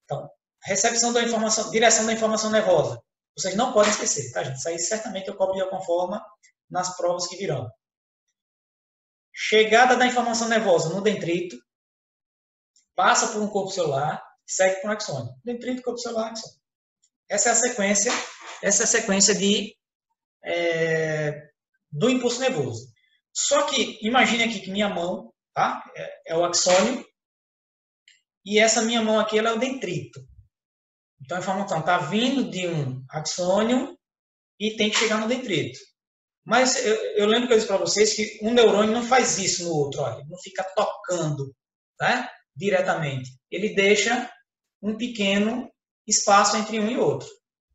Então, recepção da informação, direção da informação nervosa. Vocês não podem esquecer, tá, gente? Isso aí certamente eu cobro de alguma forma nas provas que virão. Chegada da informação nervosa no dendrito, passa por um corpo celular, segue para um axônio. Dendrito, corpo celular, axônio. Essa é a sequência do impulso nervoso. Só que, imagine aqui que minha mão, tá? É o axônio, e essa minha mão aqui ela é o dendrito. Então, a informação está vindo de um axônio e tem que chegar no dendrito. Mas eu lembro que eu disse para vocês que um neurônio não faz isso no outro, olha, ele não fica tocando, tá? Diretamente. Ele deixa um pequeno espaço entre um e outro.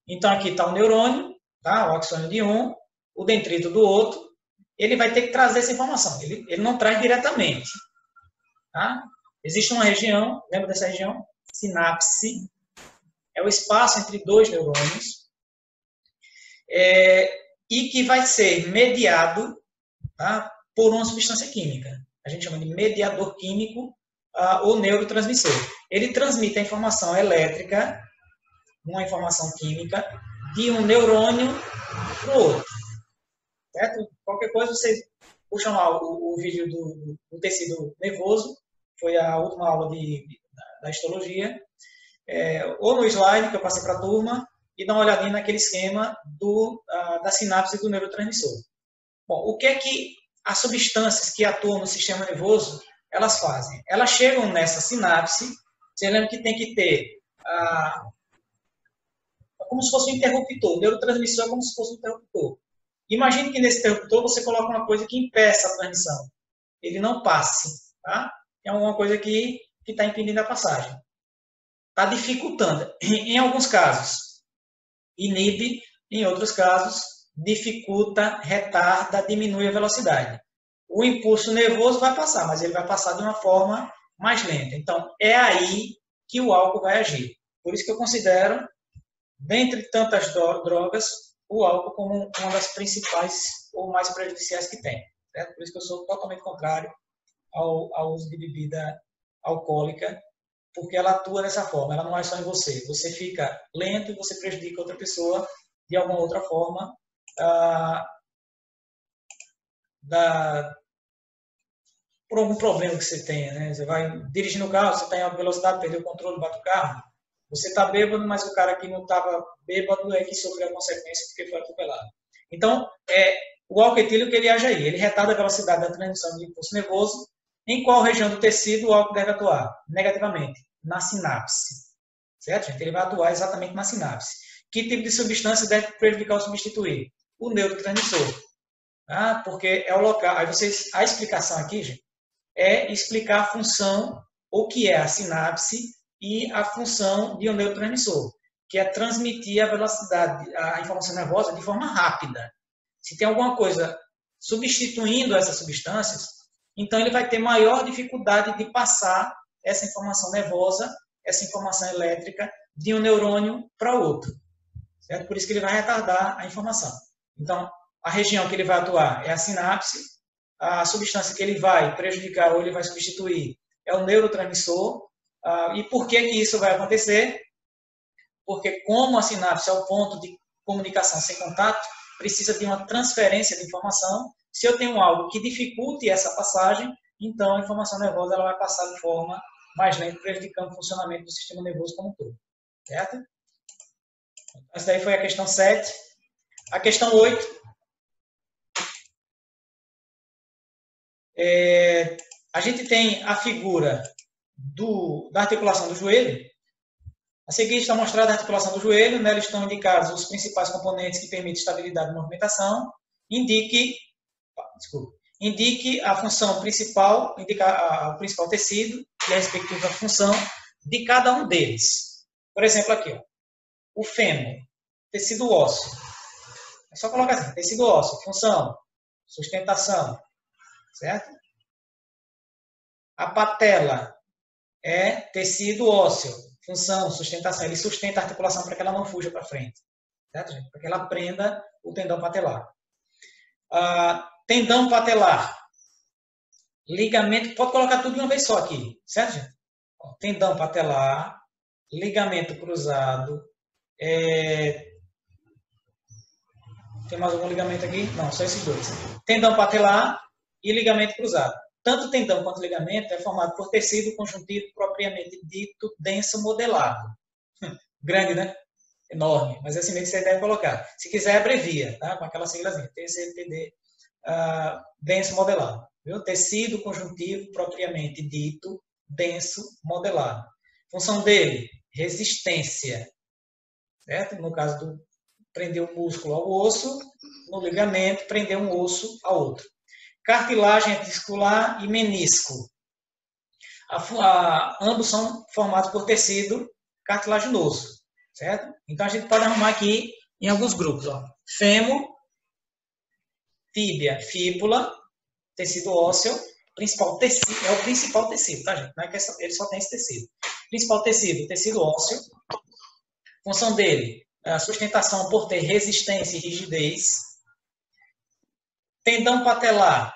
Então, aqui está o neurônio, tá? O axônio de um, o dendrito do outro. Ele vai ter que trazer essa informação. Ele não traz diretamente. Tá? Existe uma região, lembra dessa região? Sinapse. É o espaço entre dois neurônios. E que vai ser mediado, tá, por uma substância química. A gente chama de mediador químico ou neurotransmissor. Ele transmite a informação elétrica, uma informação química, de um neurônio para o outro. Certo? Qualquer coisa, vocês puxam lá o vídeo do tecido nervoso, foi a última aula da histologia, ou no slide que eu passei para a turma, e dá uma olhadinha naquele esquema da sinapse do neurotransmissor. Bom, o que é que as substâncias que atuam no sistema nervoso, elas fazem? Elas chegam nessa sinapse, você lembra que tem que ter como se fosse um interruptor, o neurotransmissor é como se fosse um interruptor. Imagine que nesse interruptor você coloca uma coisa que impeça a transmissão. Ele não passe, tá? É uma coisa que está impedindo a passagem. Está dificultando. Em alguns casos, inibe, em outros casos, dificulta, retarda, diminui a velocidade. O impulso nervoso vai passar, mas ele vai passar de uma forma mais lenta. Então, é aí que o álcool vai agir. Por isso que eu considero, dentre tantas drogas, o álcool como uma das principais ou mais prejudiciais que tem. Certo? Por isso que eu sou totalmente contrário ao uso de bebida alcoólica, porque ela atua dessa forma, ela não é só em você. Você fica lento e você prejudica outra pessoa de alguma outra forma por algum problema que você tenha. Né? Você vai dirigindo o carro, você está em alta velocidade, perdeu o controle, bate o carro. Você está bêbado, mas o cara que não estava bêbado é que sofreu a consequência porque foi atropelado. Então, o álcool etílico ele age aí. Ele retarda a velocidade da transmissão do impulso nervoso. Em qual região do tecido o álcool deve atuar? Negativamente, na sinapse. Certo, gente? Ele vai atuar exatamente na sinapse. Que tipo de substância deve prejudicar ou substituir? O neurotransmissor. Tá? Porque é o local. Aí a explicação aqui, gente, é explicar a função, o que é a sinapse, e a função de um neurotransmissor, que é transmitir a velocidade, a informação nervosa de forma rápida. Se tem alguma coisa substituindo essas substâncias, então ele vai ter maior dificuldade de passar essa informação nervosa, essa informação elétrica, de um neurônio para outro. Certo? Por isso que ele vai retardar a informação. Então, a região que ele vai atuar é a sinapse, a substância que ele vai prejudicar ou ele vai substituir é o neurotransmissor. E por que isso vai acontecer? Porque como a sinapse é o ponto de comunicação sem contato, precisa de uma transferência de informação. Se eu tenho algo que dificulte essa passagem, então a informação nervosa ela vai passar de forma mais lenta, prejudicando o funcionamento do sistema nervoso como um todo. Certo? Essa daí foi a questão 7. A questão 8. A gente tem a figura da articulação do joelho. A seguir está mostrada a articulação do joelho. Nela estão indicados os principais componentes que permitem estabilidade e movimentação. Indique a função principal, o principal tecido e a respectiva função de cada um deles. Por exemplo, aqui, ó, o fêmur, tecido ósseo. É só colocar assim, tecido ósseo, função, sustentação, certo? A patela é tecido ósseo, função, sustentação. Ele sustenta a articulação para que ela não fuja para frente, certo, gente? Para que ela prenda o tendão patelar. Tendão patelar, ligamento, pode colocar tudo de uma vez só aqui, certo, gente? Tendão patelar, ligamento cruzado, tem mais algum ligamento aqui? Não, só esses dois. Tendão patelar e ligamento cruzado. Tanto tendão quanto ligamento é formado por tecido conjuntivo propriamente dito denso modelado. Grande, né? Enorme, mas é assim mesmo que você deve colocar. Se quiser, abrevia, tá? Com aquela siglazinha, TCTD, denso modelado. Viu? Tecido conjuntivo propriamente dito denso modelado. Função dele, resistência. Certo? No caso do prender um músculo ao osso, no ligamento, prender um osso ao outro. Cartilagem articular e menisco. Ambos são formados por tecido cartilaginoso, certo? Então, a gente pode arrumar aqui em alguns grupos. Ó. Fêmur, tíbia, fíbula, tecido ósseo, principal tecido, é o principal tecido, tá, gente? Não é que ele só tem esse tecido. Principal tecido, tecido ósseo. Função dele, a sustentação por ter resistência e rigidez. Tendão patelar,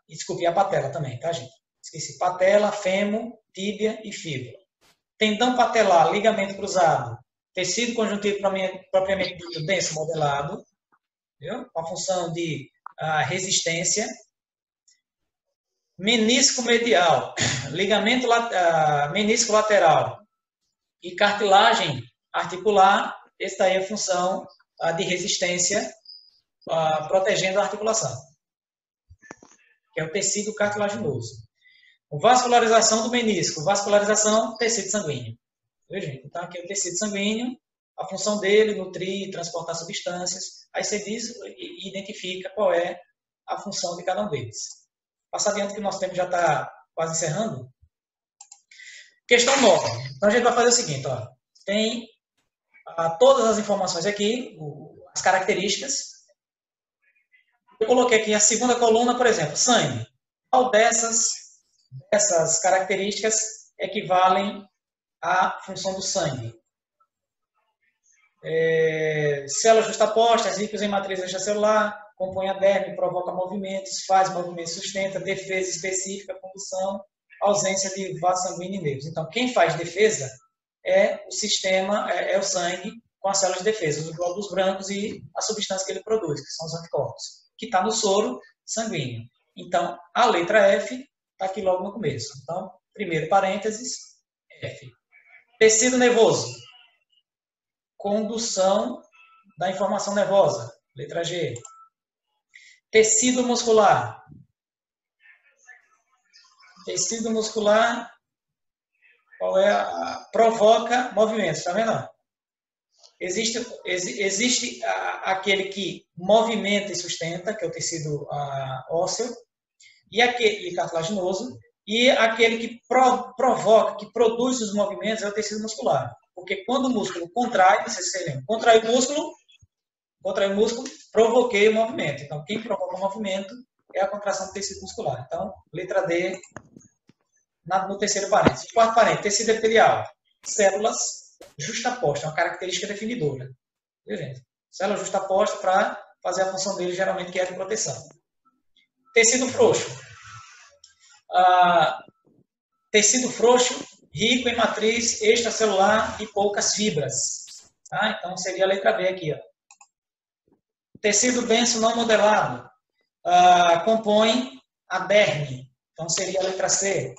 desculpe, a patela também, tá, gente? Esqueci. Patela, fêmur, tíbia e fíbula. Tendão patelar, ligamento cruzado, tecido conjuntivo propriamente dito denso modelado, viu? Com a função de resistência. Menisco medial, ligamento menisco lateral e cartilagem articular, esse daí é a função de resistência, protegendo a articulação, que é o tecido cartilaginoso. Vascularização do menisco, vascularização, tecido sanguíneo. Então, aqui é o tecido sanguíneo, a função dele, nutrir, transportar substâncias, aí você diz e identifica qual é a função de cada um deles. Passar adiante que o nosso tempo já está quase encerrando. Questão 9. Então, a gente vai fazer o seguinte, ó, tem todas as informações aqui, as características. Eu coloquei aqui a segunda coluna, por exemplo, sangue. Qual dessas características equivalem à função do sangue? Células justapostas, ricas em matriz extracelular, compõe a derme, provoca movimentos, faz movimentos, sustenta, defesa específica, condução, ausência de vaso sanguíneo e nervos. Então, quem faz defesa é o sistema, é o sangue com as células de defesa, os glóbulos brancos e a substância que ele produz, que são os anticorpos, que está no soro sanguíneo. Então, a letra F está aqui logo no começo. Então, primeiro parênteses, F. Tecido nervoso. Condução da informação nervosa, letra G. Tecido muscular. Tecido muscular, qual é provoca movimentos, está vendo? Existe aquele que movimenta e sustenta, que é o tecido ósseo, e cartilaginoso, e aquele que provoca, que produz os movimentos, é o tecido muscular. Porque quando o músculo contrai, vocês se lembram, contrai o músculo, provoquei o movimento. Então, quem provoca o movimento é a contração do tecido muscular. Então, letra D, no terceiro parênteses. Quarto parênteses, tecido epitelial. Células justapostas, uma característica definidora. Viu, gente? Célula justaposta para fazer a função dele, geralmente, que é de proteção. Tecido frouxo. Tecido frouxo, rico em matriz extracelular e poucas fibras. Tá? Então, seria a letra B aqui. Ó. Tecido denso não modelado. Compõe a derme. Então, seria a letra C.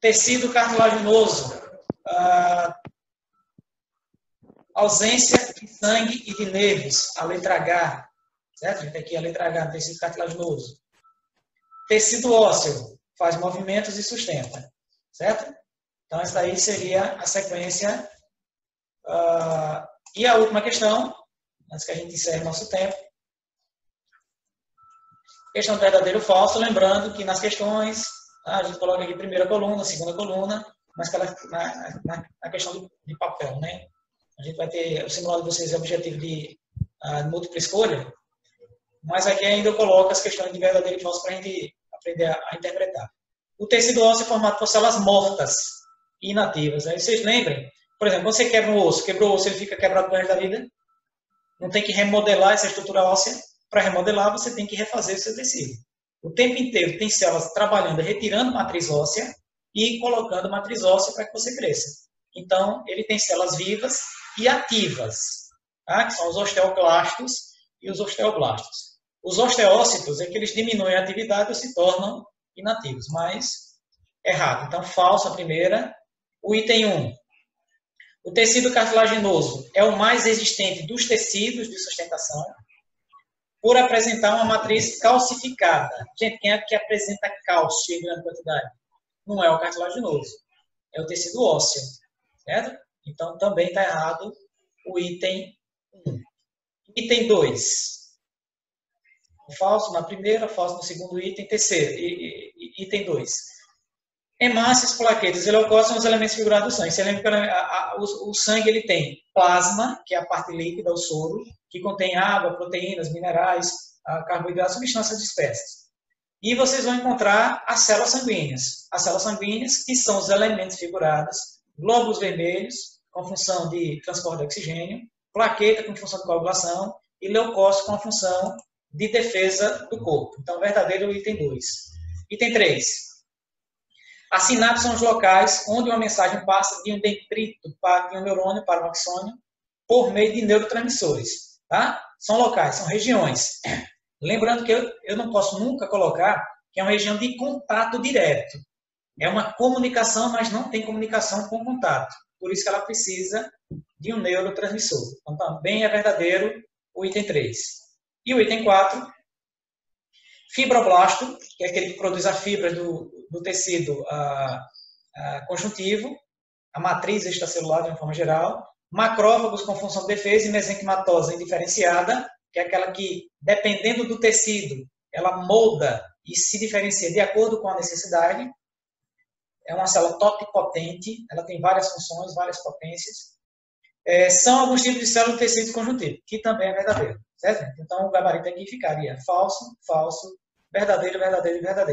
Tecido cartilaginoso. Ausência de sangue e de nervos. A letra H. Certo? A gente tem aqui a letra H, tecido cartilaginoso. Tecido ósseo. Faz movimentos e sustenta. Certo? Então, essa aí seria a sequência. E a última questão, antes que a gente encerre nosso tempo. Questão do verdadeiro ou falso. Lembrando que nas questões, a gente coloca aqui primeira coluna, segunda coluna, mas na questão de papel, né? A gente vai ter, o simulado de vocês é objetivo de múltipla escolha, mas aqui ainda eu coloco as questões de verdadeiro e falso para a gente aprender a interpretar. O tecido ósseo é formado por células mortas e inativas. Aí vocês lembrem, por exemplo, quando você quebra um osso, quebrou o osso, ele fica quebrado pro resto da vida. Não tem que remodelar essa estrutura óssea. Para remodelar, você tem que refazer o seu tecido. O tempo inteiro tem células trabalhando, retirando matriz óssea e colocando matriz óssea para que você cresça. Então, ele tem células vivas e ativas, tá? Que são os osteoclastos e os osteoblastos. Os osteócitos é que eles diminuem a atividade ou se tornam inativos, mas errado. Então, falso a primeira. O item 1. O tecido cartilaginoso é o mais resistente dos tecidos de sustentação por apresentar uma matriz calcificada. Gente, quem é que apresenta cálcio em grande quantidade? Não é o cartilaginoso, é o tecido ósseo, certo? Então, também está errado o item 1. Item 2. Falso na primeira, falso no segundo item. Terceiro, item 2. Hemácias, plaquetas e leucócitos são os elementos figurados do sangue. Você lembra que o sangue ele tem plasma, que é a parte líquida, o soro, que contém água, proteínas, minerais, carboidratos, substâncias dispersas. E vocês vão encontrar as células sanguíneas. As células sanguíneas, que são os elementos figurados, glóbulos vermelhos, com função de transporte de oxigênio, plaqueta com função de coagulação e leucócito com a função de defesa do corpo. Então, verdadeiro item 2. Item 3. As sinapses são os locais onde uma mensagem passa de um dendrito de um neurônio para um axônio por meio de neurotransmissores. Tá? São locais, são regiões. Lembrando que eu não posso nunca colocar que é uma região de contato direto. É uma comunicação, mas não tem comunicação com contato. Por isso que ela precisa de um neurotransmissor. Então, também é verdadeiro o item 3. E o item 4, fibroblasto, que é aquele que produz a fibra do tecido conjuntivo, a matriz extracelular de uma forma geral, macrófagos com função de defesa e mesenquimatosa indiferenciada, que é aquela que, dependendo do tecido, ela molda e se diferencia de acordo com a necessidade. É uma célula totipotente, ela tem várias funções, várias potências. São alguns tipos de células do tecido conjuntivo, que também é verdadeiro. Certo? Então, o gabarito aqui ficaria falso, falso, verdadeiro, verdadeiro e verdadeiro.